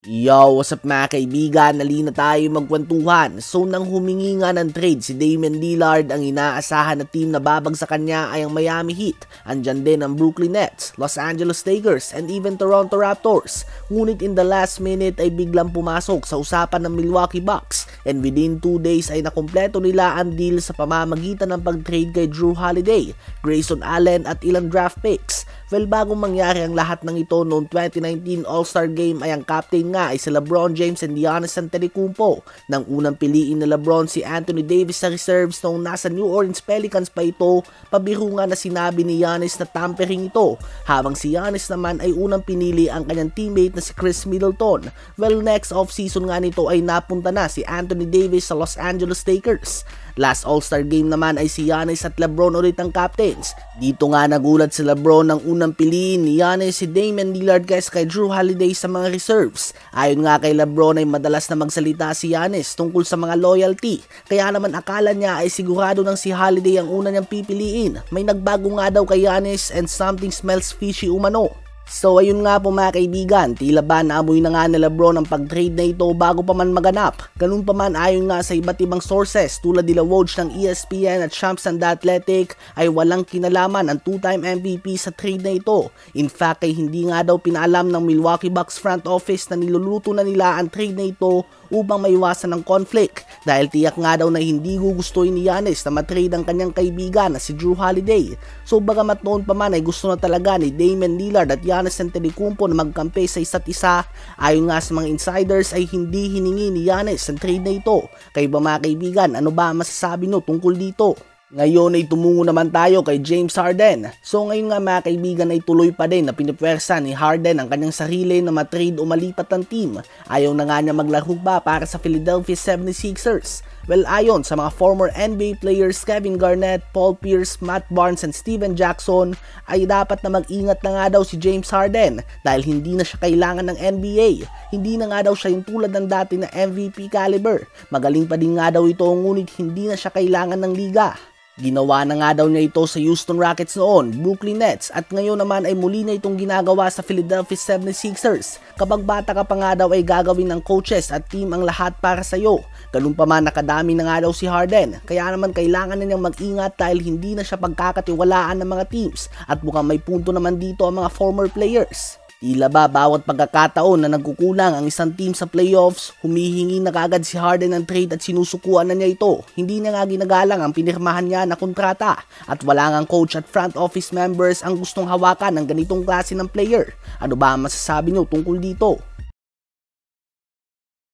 Yo, what's up mga kaibigan? Nali na tayo magkwentuhan. So nang humingi nga ng trade si Damian Lillard, ang inaasahan na team na babag sa kanya ay ang Miami Heat. Andyan din ang Brooklyn Nets, Los Angeles Lakers, and even Toronto Raptors. Ngunit in the last minute ay biglang pumasok sa usapan ng Milwaukee Bucks, and within 2 days ay nakumpleto nila ang deal sa pamamagitan ng pag-trade kay Jrue Holiday, Grayson Allen at ilang draft picks. Well, bagong mangyari ang lahat ng ito noong 2019 All-Star Game ay ang captain nga ay si LeBron James and Giannis Antetokounmpo. Nang unang piliin ni LeBron si Anthony Davis sa reserves noong nasa New Orleans Pelicans pa ito, pabiro nga na sinabi ni Giannis na tampering ito, habang si Giannis naman ay unang pinili ang kanyang teammate na si Chris Middleton. Well, next offseason nga nito ay napunta na si Anthony Davis sa Los Angeles Lakers. Last All-Star Game naman ay si Giannis at LeBron ulit ang captains. Dito nga nagulat si LeBron nang unang piliin ni Giannis si Damian Lillard kay Jrue Holiday sa mga reserves. Ayon nga kay LeBron ay madalas na magsalita si Giannis tungkol sa mga loyalty, kaya naman akala niya ay sigurado nang si Holiday ang una niyang pipiliin. May nagbago nga daw kay Giannis and something smells fishy umano. So ayun nga po mga kaibigan, tila ba naamoy na nga ni LeBron ang pag-trade na ito bago pa man maganap. Ganun pa man, ayon nga sa iba't ibang sources tulad nila Woj ng ESPN at Shams and The Athletic, ay walang kinalaman ang two-time MVP sa trade na ito. In fact ay hindi nga daw pinaalam ng Milwaukee Bucks front office na niluluto na nila ang trade na ito upang maiwasan ng conflict, dahil tiyak nga daw na hindi gugustuhin ni Giannis na matrade ang kanyang kaibigan na si Jrue Holiday. So bagamat noon pa man ay gusto na talaga ni Damian Lillard at Giannis Antetokounmpo na magkampi sa isa't isa, ayon nga sa mga insiders ay hindi hiningi ni Giannis ang trade na ito. Kayo ba mga kaibigan, ano ba masasabi nyo tungkol dito? Ngayon ay tumungo naman tayo kay James Harden. So ngayon nga mga kaibigan ay tuloy pa din na pinipwersa ni Harden ang kanyang sarili na matrade o malipat ng team. Ayaw na nga niya maglaro ba para sa Philadelphia 76ers. Well, ayon sa mga former NBA players Kevin Garnett, Paul Pierce, Matt Barnes, and Steven Jackson, ay dapat na mag-ingat na nga daw si James Harden dahil hindi na siya kailangan ng NBA. Hindi na nga daw siya yung tulad ng dati na MVP caliber. Magaling pa din nga daw ito, ngunit hindi na siya kailangan ng liga. Ginawa na nga daw niya ito sa Houston Rockets noon, Brooklyn Nets, at ngayon naman ay muli na itong ginagawa sa Philadelphia 76ers. Kapag bata ka pa nga daw ay gagawin ng coaches at team ang lahat para sa iyo. Ganun pa man, nakadami na nga daw si Harden, kaya naman kailangan na niyang mag-ingat dahil hindi na siya pagkakatiwalaan ng mga teams, at mukhang may punto naman dito ang mga former players. Tila ba bawat pagkakataon na nagkukulang ang isang team sa playoffs, humihingi na kagad si Harden ng trade at sinusukuan na niya ito. Hindi na nga ginagalang ang pinirmahan niya na kontrata, at wala ngang coach at front office members ang gustong hawakan ng ganitong klase ng player. Ano ba ang masasabi niyo tungkol dito?